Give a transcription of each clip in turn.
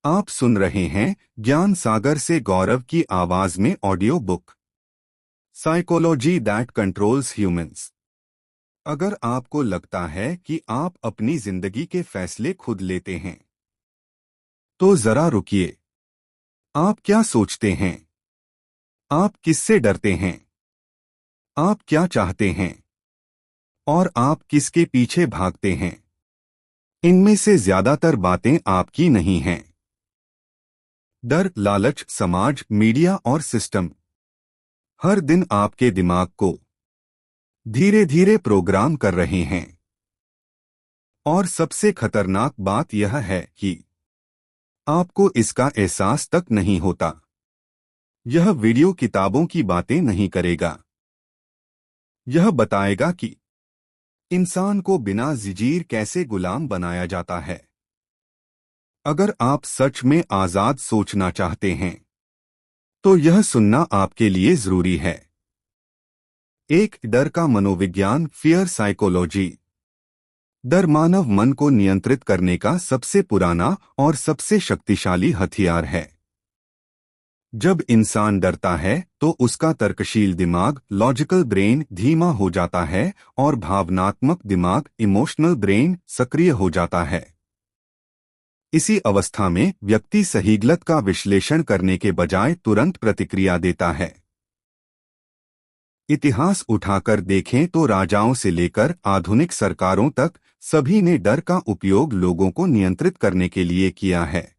आप सुन रहे हैं ज्ञान सागर से गौरव की आवाज में audio book psychology that controls humans. अगर आपको लगता है कि आप अपनी जिंदगी के फैसले खुद लेते हैं, तो जरा रुकिए। आप क्या सोचते हैं? आप किससे डरते हैं? आप क्या चाहते हैं? और आप किसके पीछे भागते हैं? इनमें से ज्यादातर बातें आपकी नहीं हैं। डर, लालच, समाज, मीडिया और सिस्टम हर दिन आपके दिमाग को धीरे धीरे प्रोग्राम कर रहे हैं। और सबसे खतरनाक बात यह है कि आपको इसका एहसास तक नहीं होता। यह वीडियो किताबों की बातें नहीं करेगा। यह बताएगा कि इंसान को बिना जिजीर कैसे गुलाम बनाया जाता है। अगर आप सच में आजाद सोचना चाहते हैं, तो यह सुनना आपके लिए जरूरी है। एक, डर का मनोविज्ञान, फियर साइकोलॉजी। डर मानव मन को नियंत्रित करने का सबसे पुराना और सबसे शक्तिशाली हथियार है। जब इंसान डरता है तो उसका तर्कशील दिमाग, लॉजिकल ब्रेन, धीमा हो जाता है और भावनात्मक दिमाग, इमोशनल ब्रेन, सक्रिय हो जाता है। इसी अवस्था में व्यक्ति सही गलत का विश्लेषण करने के बजाय तुरंत प्रतिक्रिया देता है। इतिहास उठाकर देखें तो राजाओं से लेकर आधुनिक सरकारों तक सभी ने डर का उपयोग लोगों को नियंत्रित करने के लिए किया है।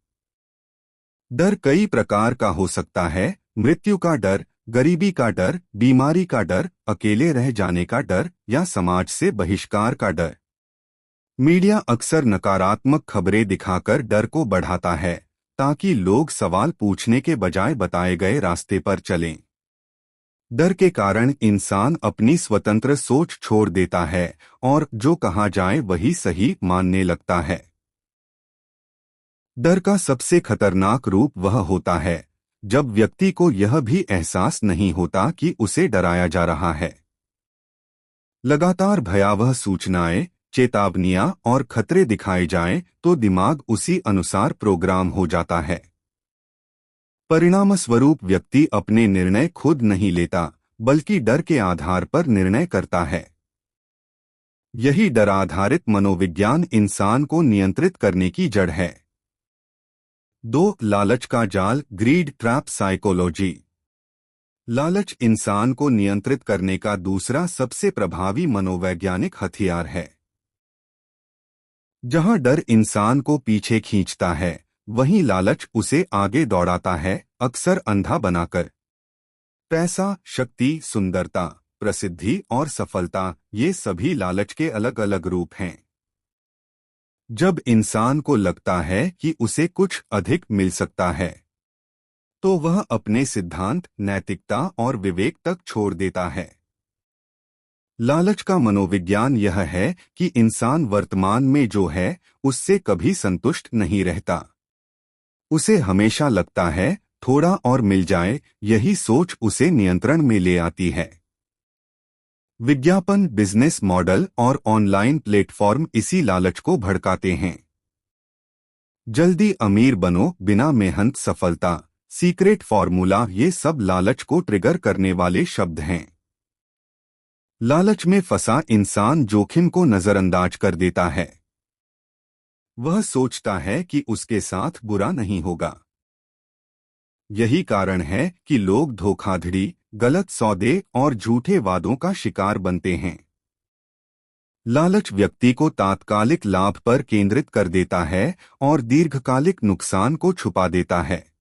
डर कई प्रकार का हो सकता है। मृत्यु का डर, गरीबी का डर, बीमारी का डर, अकेले रह जाने का डर या समाज से बहिष्कार का डर। मीडिया अक्सर नकारात्मक खबरें दिखाकर डर को बढ़ाता है ताकि लोग सवाल पूछने के बजाय बताए गए रास्ते पर चलें। डर के कारण इंसान अपनी स्वतंत्र सोच छोड़ देता है और जो कहा जाए वही सही मानने लगता है। डर का सबसे खतरनाक रूप वह होता है जब व्यक्ति को यह भी एहसास नहीं होता कि उसे डराया जा रहा है। लगातार भयावह सूचनाएं, चेतावनियां और खतरे दिखाए जाएं तो दिमाग उसी अनुसार प्रोग्राम हो जाता है। परिणामस्वरूप व्यक्ति अपने निर्णय खुद नहीं लेता, बल्कि डर के आधार पर निर्णय करता है। यही डर आधारित मनोविज्ञान इंसान को नियंत्रित करने की जड़ है। 2, लालच का जाल, ग्रीड ट्रैप साइकोलॉजी। लालच इंसान को नियंत्रित करने का दूसरा सबसे प्रभावी मनोवैज्ञानिक हथियार है। जहां डर इंसान को पीछे खींचता है, वहीं लालच उसे आगे दौड़ाता है, अक्सर अंधा बनाकर। पैसा, शक्ति, सुंदरता, प्रसिद्धि और सफलता, ये सभी लालच के अलग अलग रूप हैं। जब इंसान को लगता है कि उसे कुछ अधिक मिल सकता है, तो वह अपने सिद्धांत, नैतिकता और विवेक तक छोड़ देता है। लालच का मनोविज्ञान यह है कि इंसान वर्तमान में जो है उससे कभी संतुष्ट नहीं रहता। उसे हमेशा लगता है थोड़ा और मिल जाए। यही सोच उसे नियंत्रण में ले आती है। विज्ञापन, बिजनेस मॉडल और ऑनलाइन प्लेटफॉर्म इसी लालच को भड़काते हैं। जल्दी अमीर बनो, बिना मेहनत सफलता, सीक्रेट फॉर्मूला, ये सब लालच को ट्रिगर करने वाले शब्द हैं। लालच में फंसा इंसान जोखिम को नजरअंदाज कर देता है। वह सोचता है कि उसके साथ बुरा नहीं होगा। यही कारण है कि लोग धोखाधड़ी, गलत सौदे और झूठे वादों का शिकार बनते हैं। लालच व्यक्ति को तात्कालिक लाभ पर केंद्रित कर देता है और दीर्घकालिक नुकसान को छुपा देता है।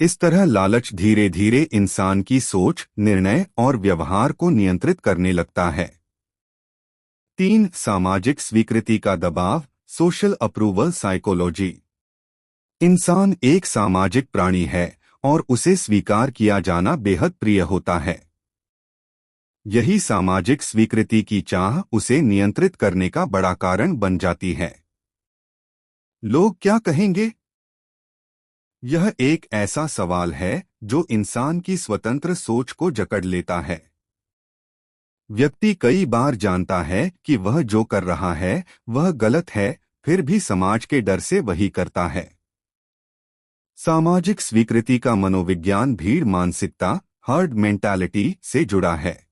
इस तरह लालच धीरे धीरे इंसान की सोच, निर्णय और व्यवहार को नियंत्रित करने लगता है। 3, सामाजिक स्वीकृति का दबाव, सोशल अप्रूवल साइकोलॉजी। इंसान एक सामाजिक प्राणी है और उसे स्वीकार किया जाना बेहद प्रिय होता है। यही सामाजिक स्वीकृति की चाह उसे नियंत्रित करने का बड़ा कारण बन जाती है। लोग क्या कहेंगे? यह एक ऐसा सवाल है जो इंसान की स्वतंत्र सोच को जकड़ लेता है। व्यक्ति कई बार जानता है कि वह जो कर रहा है वह गलत है, फिर भी समाज के डर से वही करता है। सामाजिक स्वीकृति का मनोविज्ञान भीड़ मानसिकता, हर्ड मेंटालिटी से जुड़ा है।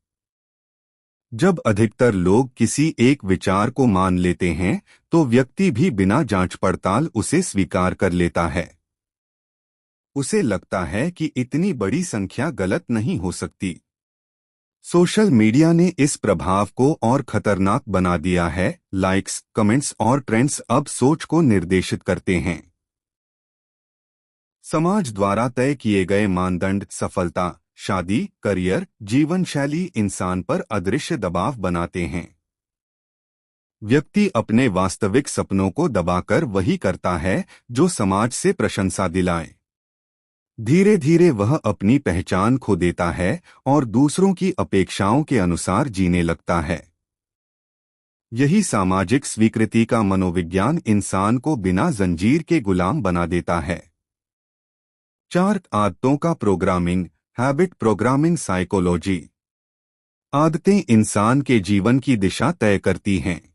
जब अधिकतर लोग किसी एक विचार को मान लेते हैं, तो व्यक्ति भी बिना जांच पड़ताल उसे स्वीकार कर लेता है। उसे लगता है कि इतनी बड़ी संख्या गलत नहीं हो सकती। सोशल मीडिया ने इस प्रभाव को और खतरनाक बना दिया है। लाइक्स, कमेंट्स और ट्रेंड्स अब सोच को निर्देशित करते हैं। समाज द्वारा तय किए गए मानदंड सफलता, शादी, करियर, जीवन शैली इंसान पर अदृश्य दबाव बनाते हैं। व्यक्ति अपने वास्तविक सपनों को दबाकर वही करता है जो समाज से प्रशंसा दिलाए। धीरे धीरे वह अपनी पहचान खो देता है और दूसरों की अपेक्षाओं के अनुसार जीने लगता है। यही सामाजिक स्वीकृति का मनोविज्ञान इंसान को बिना जंजीर के गुलाम बना देता है। 4 आदतों का प्रोग्रामिंग, हैबिट प्रोग्रामिंग साइकोलॉजी। आदतें इंसान के जीवन की दिशा तय करती हैं।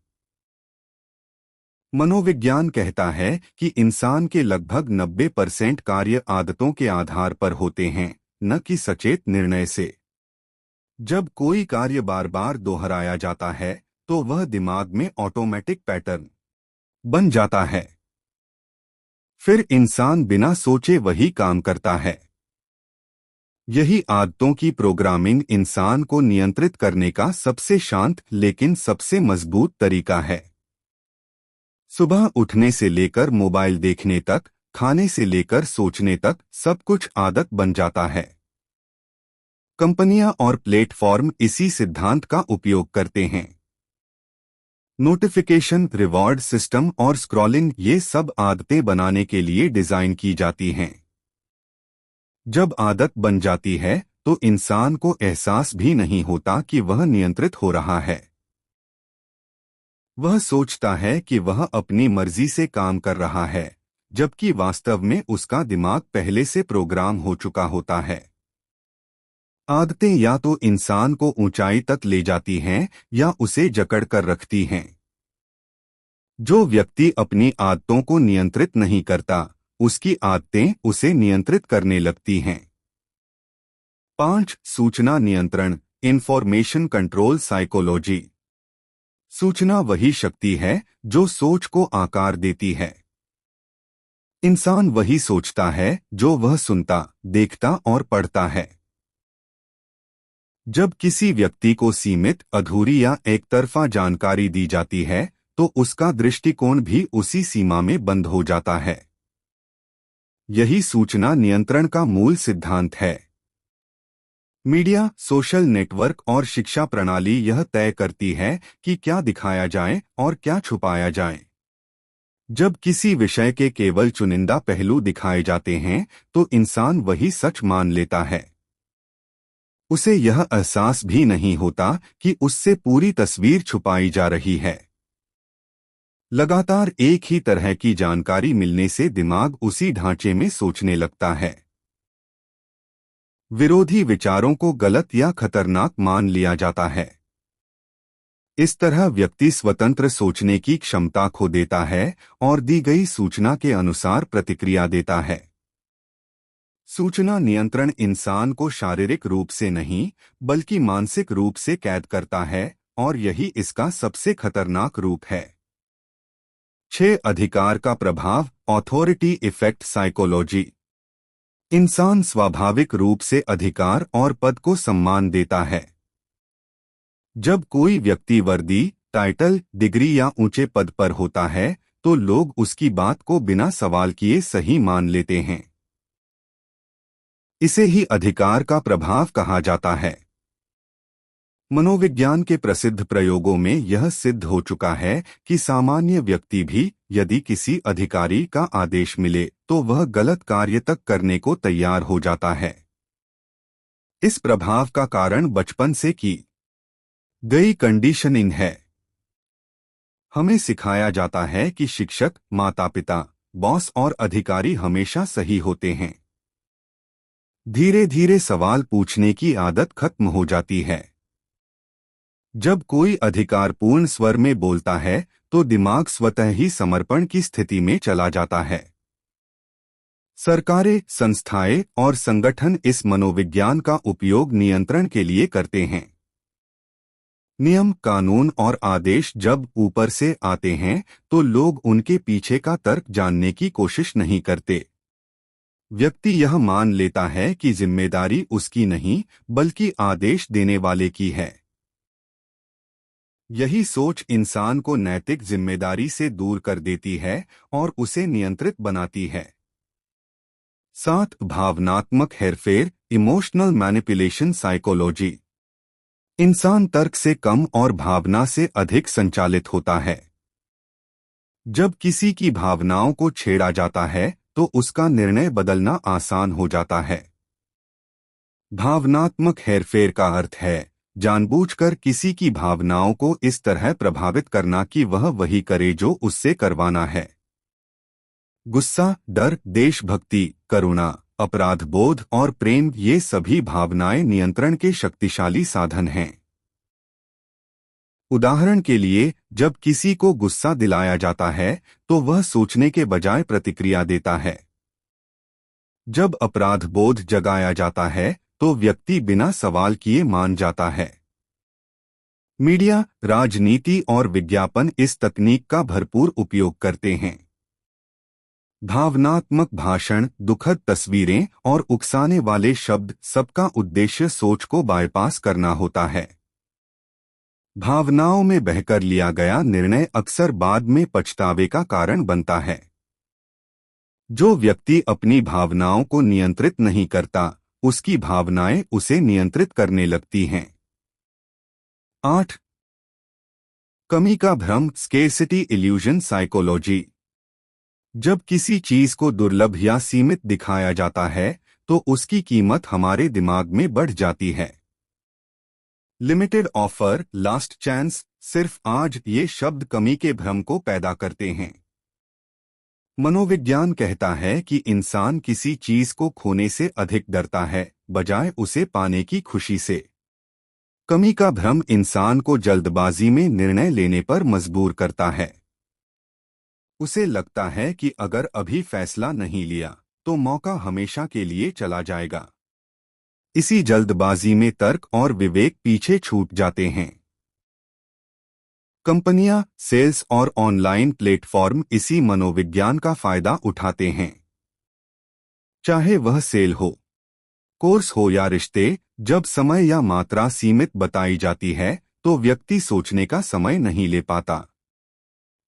मनोविज्ञान कहता है कि इंसान के लगभग 90% कार्य आदतों के आधार पर होते हैं, न कि सचेत निर्णय से। जब कोई कार्य बार बार दोहराया जाता है, तो वह दिमाग में ऑटोमेटिक पैटर्न बन जाता है। फिर इंसान बिना सोचे वही काम करता है। यही आदतों की प्रोग्रामिंग इंसान को नियंत्रित करने का सबसे शांत लेकिन सबसे मजबूत तरीका है। सुबह उठने से लेकर मोबाइल देखने तक, खाने से लेकर सोचने तक सब कुछ आदत बन जाता है। कंपनियां और प्लेटफॉर्म इसी सिद्धांत का उपयोग करते हैं। नोटिफिकेशन, रिवॉर्ड सिस्टम और स्क्रॉलिंग, ये सब आदतें बनाने के लिए डिजाइन की जाती हैं। जब आदत बन जाती है, तो इंसान को एहसास भी नहीं होता कि वह नियंत्रित हो रहा है। वह सोचता है कि वह अपनी मर्जी से काम कर रहा है, जबकि वास्तव में उसका दिमाग पहले से प्रोग्राम हो चुका होता है। आदतें या तो इंसान को ऊंचाई तक ले जाती हैं या उसे जकड़ कर रखती हैं। जो व्यक्ति अपनी आदतों को नियंत्रित नहीं करता, उसकी आदतें उसे नियंत्रित करने लगती हैं। 5 सूचना नियंत्रण, इंफॉर्मेशन कंट्रोल साइकोलॉजी। सूचना वही शक्ति है जो सोच को आकार देती है। इंसान वही सोचता है जो वह सुनता, देखता और पढ़ता है। जब किसी व्यक्ति को सीमित, अधूरी या एकतरफा जानकारी दी जाती है, तो उसका दृष्टिकोण भी उसी सीमा में बंद हो जाता है। यही सूचना नियंत्रण का मूल सिद्धांत है। मीडिया, सोशल नेटवर्क और शिक्षा प्रणाली यह तय करती है कि क्या दिखाया जाए और क्या छुपाया जाए। जब किसी विषय के केवल चुनिंदा पहलू दिखाए जाते हैं, तो इंसान वही सच मान लेता है। उसे यह एहसास भी नहीं होता कि उससे पूरी तस्वीर छुपाई जा रही है। लगातार एक ही तरह की जानकारी मिलने से दिमाग उसी ढांचे में सोचने लगता है। विरोधी विचारों को गलत या खतरनाक मान लिया जाता है। इस तरह व्यक्ति स्वतंत्र सोचने की क्षमता खो देता है और दी गई सूचना के अनुसार प्रतिक्रिया देता है। सूचना नियंत्रण इंसान को शारीरिक रूप से नहीं, बल्कि मानसिक रूप से कैद करता है, और यही इसका सबसे खतरनाक रूप है। 6 अधिकार का प्रभाव, ऑथोरिटी इफेक्ट साइकोलॉजी। इंसान स्वाभाविक रूप से अधिकार और पद को सम्मान देता है। जब कोई व्यक्ति वर्दी, टाइटल, डिग्री या ऊंचे पद पर होता है, तो लोग उसकी बात को बिना सवाल किए सही मान लेते हैं। इसे ही अधिकार का प्रभाव कहा जाता है। मनोविज्ञान के प्रसिद्ध प्रयोगों में यह सिद्ध हो चुका है कि सामान्य व्यक्ति भी, यदि किसी अधिकारी का आदेश मिले, तो वह गलत कार्य तक करने को तैयार हो जाता है। इस प्रभाव का कारण बचपन से की गई कंडीशनिंग है। हमें सिखाया जाता है कि शिक्षक, माता-पिता, बॉस और अधिकारी हमेशा सही होते हैं। धीरे धीरे सवाल पूछने की आदत खत्म हो जाती है। जब कोई अधिकारपूर्ण स्वर में बोलता है, तो दिमाग स्वतः ही समर्पण की स्थिति में चला जाता है। सरकारें, संस्थाएं और संगठन इस मनोविज्ञान का उपयोग नियंत्रण के लिए करते हैं। नियम, कानून और आदेश जब ऊपर से आते हैं तो लोग उनके पीछे का तर्क जानने की कोशिश नहीं करते। व्यक्ति यह मान लेता है कि जिम्मेदारी उसकी नहीं बल्कि आदेश देने वाले की है। यही सोच इंसान को नैतिक जिम्मेदारी से दूर कर देती है और उसे नियंत्रित बनाती है। 7. भावनात्मक हेरफेर, इमोशनल मैनिपुलेशन साइकोलॉजी। इंसान तर्क से कम और भावना से अधिक संचालित होता है। जब किसी की भावनाओं को छेड़ा जाता है तो उसका निर्णय बदलना आसान हो जाता है। भावनात्मक हेरफेर का अर्थ है जानबूझकर किसी की भावनाओं को इस तरह प्रभावित करना कि वह वही करे जो उससे करवाना है। गुस्सा, डर, देशभक्ति, करुणा, अपराध बोध और प्रेम, ये सभी भावनाएं नियंत्रण के शक्तिशाली साधन हैं। उदाहरण के लिए, जब किसी को गुस्सा दिलाया जाता है तो वह सोचने के बजाय प्रतिक्रिया देता है। जब अपराध बोध जगाया जाता है तो व्यक्ति बिना सवाल किए मान जाता है। मीडिया, राजनीति और विज्ञापन इस तकनीक का भरपूर उपयोग करते हैं। भावनात्मक भाषण, दुखद तस्वीरें और उकसाने वाले शब्द, सबका उद्देश्य सोच को बाईपास करना होता है। भावनाओं में बहकर लिया गया निर्णय अक्सर बाद में पछतावे का कारण बनता है। जो व्यक्ति अपनी भावनाओं को नियंत्रित नहीं करता, उसकी भावनाएं उसे नियंत्रित करने लगती हैं। 8. कमी का भ्रम, स्केर्सिटी इल्यूजन साइकोलॉजी। जब किसी चीज को दुर्लभ या सीमित दिखाया जाता है तो उसकी कीमत हमारे दिमाग में बढ़ जाती है। लिमिटेड ऑफर, लास्ट चांस, सिर्फ आज, ये शब्द कमी के भ्रम को पैदा करते हैं। मनोविज्ञान कहता है कि इंसान किसी चीज को खोने से अधिक डरता है बजाय उसे पाने की खुशी से। कमी का भ्रम इंसान को जल्दबाजी में निर्णय लेने पर मजबूर करता है। उसे लगता है कि अगर अभी फैसला नहीं लिया तो मौका हमेशा के लिए चला जाएगा। इसी जल्दबाजी में तर्क और विवेक पीछे छूट जाते हैं। कंपनियां, सेल्स और ऑनलाइन प्लेटफॉर्म इसी मनोविज्ञान का फायदा उठाते हैं। चाहे वह सेल हो, कोर्स हो या रिश्ते, जब समय या मात्रा सीमित बताई जाती है तो व्यक्ति सोचने का समय नहीं ले पाता।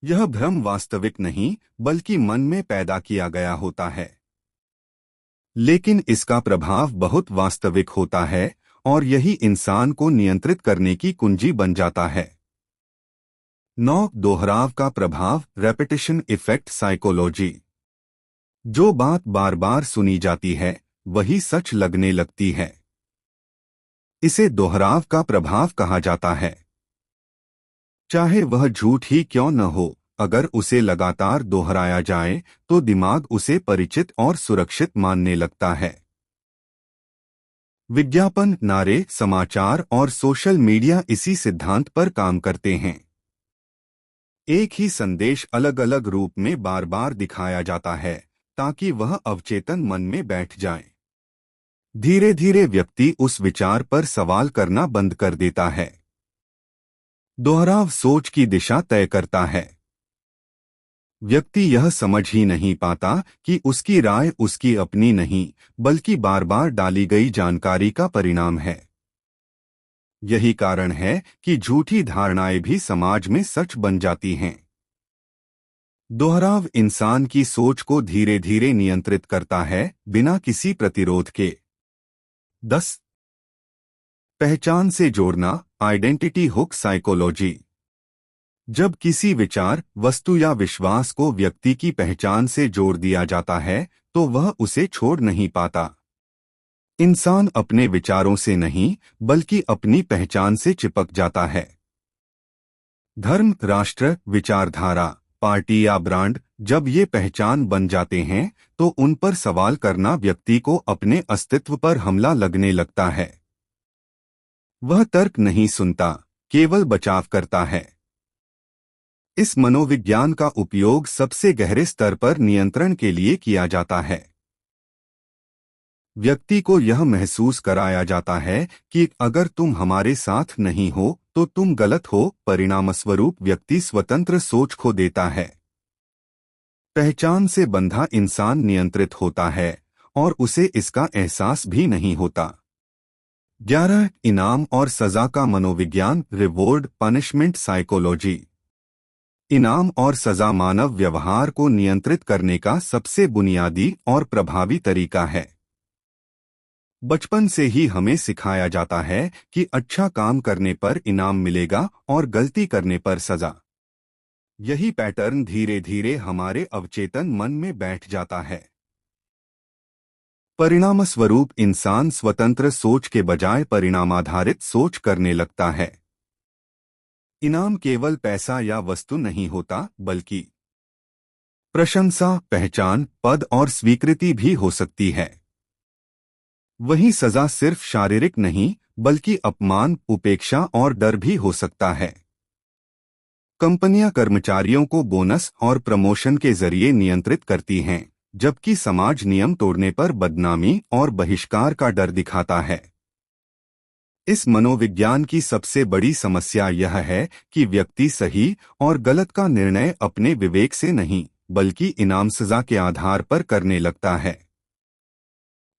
यह भ्रम वास्तविक नहीं बल्कि मन में पैदा किया गया होता है, लेकिन इसका प्रभाव बहुत वास्तविक होता है और यही इंसान को नियंत्रित करने की कुंजी बन जाता है। 9. दोहराव का प्रभाव, रेपिटेशन इफेक्ट साइकोलॉजी। जो बात बार बार सुनी जाती है वही सच लगने लगती है। इसे दोहराव का प्रभाव कहा जाता है। चाहे वह झूठ ही क्यों न हो, अगर उसे लगातार दोहराया जाए तो दिमाग उसे परिचित और सुरक्षित मानने लगता है। विज्ञापन, नारे, समाचार और सोशल मीडिया इसी सिद्धांत पर काम करते हैं। एक ही संदेश अलग अलग रूप में बार बार दिखाया जाता है ताकि वह अवचेतन मन में बैठ जाए। धीरे धीरे व्यक्ति उस विचार पर सवाल करना बंद कर देता है। दोहराव सोच की दिशा तय करता है। व्यक्ति यह समझ ही नहीं पाता कि उसकी राय उसकी अपनी नहीं बल्कि बार बार डाली गई जानकारी का परिणाम है। यही कारण है कि झूठी धारणाएं भी समाज में सच बन जाती हैं। दोहराव इंसान की सोच को धीरे धीरे नियंत्रित करता है बिना किसी प्रतिरोध के। 10. पहचान से जोड़ना, आइडेंटिटी हुक साइकोलॉजी। जब किसी विचार, वस्तु या विश्वास को व्यक्ति की पहचान से जोड़ दिया जाता है तो वह उसे छोड़ नहीं पाता। इंसान अपने विचारों से नहीं बल्कि अपनी पहचान से चिपक जाता है। धर्म, राष्ट्र, विचारधारा, पार्टी या ब्रांड, जब ये पहचान बन जाते हैं तो उन पर सवाल करना व्यक्ति को अपने अस्तित्व पर हमला लगने लगता है। वह तर्क नहीं सुनता, केवल बचाव करता है। इस मनोविज्ञान का उपयोग सबसे गहरे स्तर पर नियंत्रण के लिए किया जाता है। व्यक्ति को यह महसूस कराया जाता है कि अगर तुम हमारे साथ नहीं हो तो तुम गलत हो। परिणामस्वरूप व्यक्ति स्वतंत्र सोच खो देता है। पहचान से बंधा इंसान नियंत्रित होता है और उसे इसका एहसास भी नहीं होता। 11 इनाम और सजा का मनोविज्ञान। Reward punishment psychology. इनाम और सजा मानव व्यवहार को नियंत्रित करने का सबसे बुनियादी और प्रभावी तरीका है। बचपन से ही हमें सिखाया जाता है कि अच्छा काम करने पर इनाम मिलेगा और गलती करने पर सजा। यही पैटर्न धीरे धीरे हमारे अवचेतन मन में बैठ जाता है। परिणामस्वरूप इंसान स्वतंत्र सोच के बजाय परिणामाधारित सोच करने लगता है। इनाम केवल पैसा या वस्तु नहीं होता, बल्कि प्रशंसा, पहचान, पद और स्वीकृति भी हो सकती है। वही सजा सिर्फ शारीरिक नहीं, बल्कि अपमान, उपेक्षा और डर भी हो सकता है। कंपनियां कर्मचारियों को बोनस और प्रमोशन के जरिए नियंत्रित करती हैं, जबकि समाज नियम तोड़ने पर बदनामी और बहिष्कार का डर दिखाता है। इस मनोविज्ञान की सबसे बड़ी समस्या यह है कि व्यक्ति सही और गलत का निर्णय अपने विवेक से नहीं, बल्कि इनाम सजा के आधार पर करने लगता है।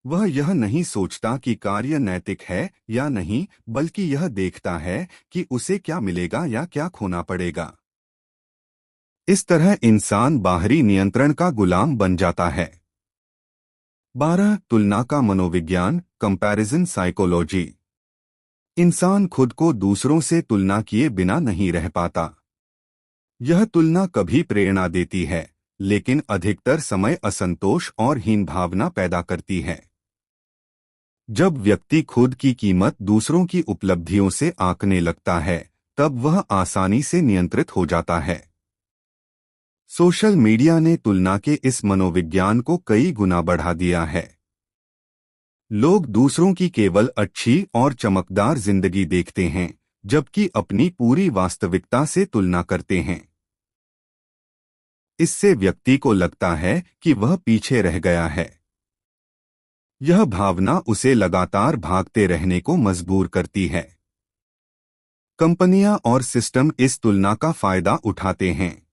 वह यह नहीं सोचता कि कार्य नैतिक है या नहीं, बल्कि यह देखता है कि उसे क्या मिलेगा या क्या खोना पड़ेगा। इस तरह इंसान बाहरी नियंत्रण का गुलाम बन जाता है। 12 तुलना का मनोविज्ञान। Comparison psychology. इंसान खुद को दूसरों से तुलना किए बिना नहीं रह पाता। यह तुलना कभी प्रेरणा देती है, लेकिन अधिकतर समय असंतोष और हीन भावना पैदा करती है। जब व्यक्ति खुद की कीमत दूसरों की उपलब्धियों से आंकने लगता है, तब वह आसानी से नियंत्रित हो जाता है। सोशल मीडिया ने तुलना के इस मनोविज्ञान को कई गुना बढ़ा दिया है। लोग दूसरों की केवल अच्छी और चमकदार जिंदगी देखते हैं, जबकि अपनी पूरी वास्तविकता से तुलना करते हैं। इससे व्यक्ति को लगता है कि वह पीछे रह गया है। यह भावना उसे लगातार भागते रहने को मजबूर करती है। कंपनियां और सिस्टम इस तुलना का फायदा उठाते हैं।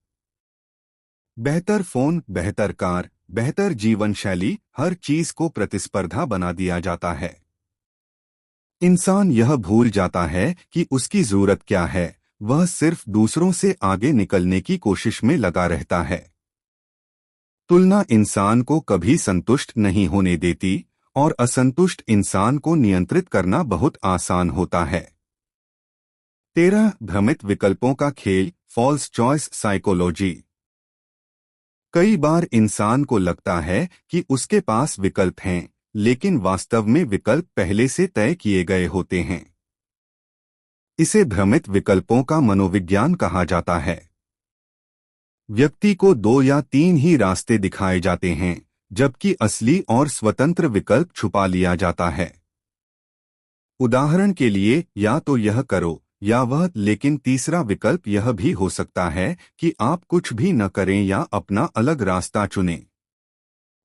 बेहतर फोन, बेहतर कार, बेहतर जीवन शैली, हर चीज को प्रतिस्पर्धा बना दिया जाता है। इंसान यह भूल जाता है कि उसकी जरूरत क्या है, वह सिर्फ दूसरों से आगे निकलने की कोशिश में लगा रहता है। तुलना इंसान को कभी संतुष्ट नहीं होने देती और असंतुष्ट इंसान को नियंत्रित करना बहुत आसान होता है। 13 भ्रमित विकल्पों का खेल। False choice psychology. कई बार इंसान को लगता है कि उसके पास विकल्प हैं, लेकिन वास्तव में विकल्प पहले से तय किए गए होते हैं। इसे भ्रमित विकल्पों का मनोविज्ञान कहा जाता है। व्यक्ति को 2 या 3 ही रास्ते दिखाए जाते हैं, जबकि असली और स्वतंत्र विकल्प छुपा लिया जाता है। उदाहरण के लिए, या तो यह करो या वह, लेकिन तीसरा विकल्प यह भी हो सकता है कि आप कुछ भी न करें या अपना अलग रास्ता चुनें।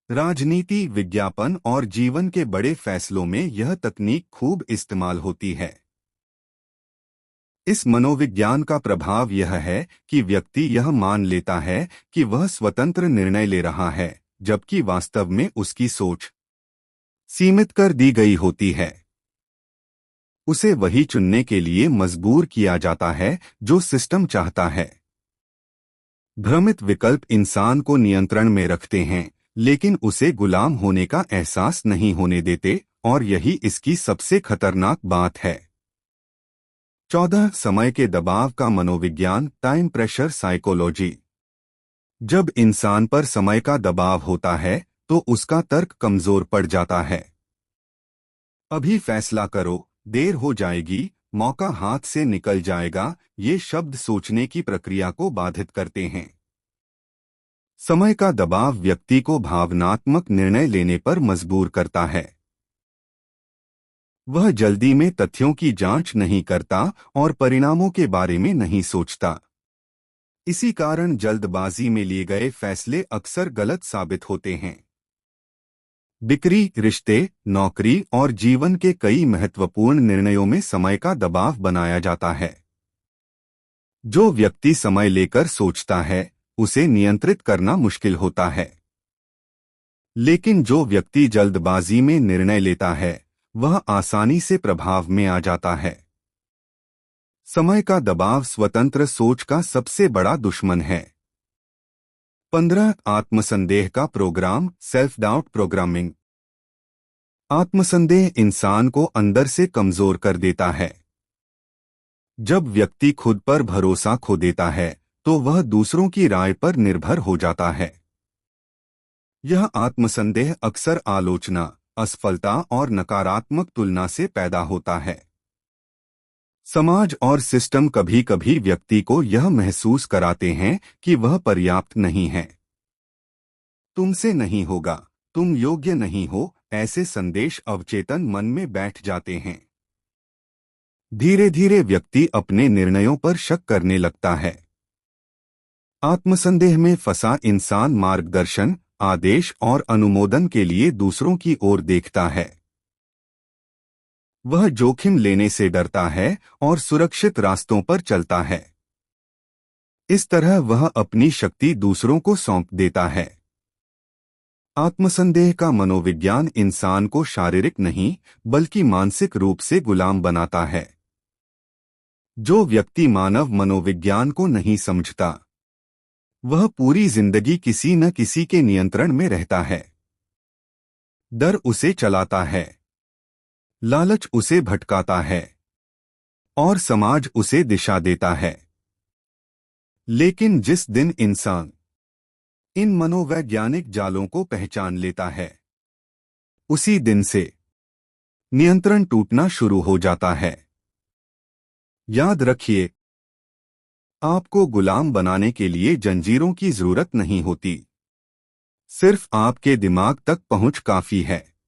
राजनीति, विज्ञापन और जीवन के बड़े फैसलों में यह तकनीक खूब इस्तेमाल होती है। इस मनोविज्ञान का प्रभाव यह है कि व्यक्ति यह मान लेता है कि वह स्वतंत्र निर्णय ले रहा है, जबकि वास्तव में उसकी सोच सीमित कर दी गई होती है। उसे वही चुनने के लिए मजबूर किया जाता है जो सिस्टम चाहता है। भ्रमित विकल्प इंसान को नियंत्रण में रखते हैं, लेकिन उसे गुलाम होने का एहसास नहीं होने देते, और यही इसकी सबसे खतरनाक बात है। 14 समय के दबाव का मनोविज्ञान। Time pressure psychology. जब इंसान पर समय का दबाव होता है तो उसका तर्क कमजोर पड़ जाता है। अभी फैसला करो, देर हो जाएगी, मौका हाथ से निकल जाएगा, ये शब्द सोचने की प्रक्रिया को बाधित करते हैं। समय का दबाव व्यक्ति को भावनात्मक निर्णय लेने पर मजबूर करता है। वह जल्दी में तथ्यों की जांच नहीं करता और परिणामों के बारे में नहीं सोचता। इसी कारण जल्दबाजी में लिए गए फैसले अक्सर गलत साबित होते हैं। बिक्री, रिश्ते, नौकरी और जीवन के कई महत्वपूर्ण निर्णयों में समय का दबाव बनाया जाता है। जो व्यक्ति समय लेकर सोचता है, उसे नियंत्रित करना मुश्किल होता है। लेकिन जो व्यक्ति जल्दबाजी में निर्णय लेता है, वह आसानी से प्रभाव में आ जाता है। समय का दबाव स्वतंत्र सोच का सबसे बड़ा दुश्मन है। 15 आत्मसंदेह का प्रोग्राम, सेल्फ डाउट प्रोग्रामिंग। आत्मसंदेह इंसान को अंदर से कमजोर कर देता है। जब व्यक्ति खुद पर भरोसा खो देता है, तो वह दूसरों की राय पर निर्भर हो जाता है। यह आत्मसंदेह अक्सर आलोचना, असफलता और नकारात्मक तुलना से पैदा होता है। समाज और सिस्टम कभी कभी व्यक्ति को यह महसूस कराते हैं कि वह पर्याप्त नहीं है। तुमसे नहीं होगा, तुम योग्य नहीं हो, ऐसे संदेश अवचेतन मन में बैठ जाते हैं। धीरे धीरे व्यक्ति अपने निर्णयों पर शक करने लगता है। आत्मसंदेह में फंसा इंसान मार्गदर्शन, आदेश और अनुमोदन के लिए दूसरों की ओर देखता है। वह जोखिम लेने से डरता है और सुरक्षित रास्तों पर चलता है। इस तरह वह अपनी शक्ति दूसरों को सौंप देता है। आत्मसंदेह का मनोविज्ञान इंसान को शारीरिक नहीं, बल्कि मानसिक रूप से गुलाम बनाता है। जो व्यक्ति मानव मनोविज्ञान को नहीं समझता, वह पूरी जिंदगी किसी न किसी के नियंत्रण में रहता है। डर उसे चलाता है, लालच उसे भटकाता है और समाज उसे दिशा देता है। लेकिन जिस दिन इंसान इन मनोवैज्ञानिक जालों को पहचान लेता है, उसी दिन से नियंत्रण टूटना शुरू हो जाता है। याद रखिए, आपको गुलाम बनाने के लिए जंजीरों की जरूरत नहीं होती। सिर्फ आपके दिमाग तक पहुंच काफी है।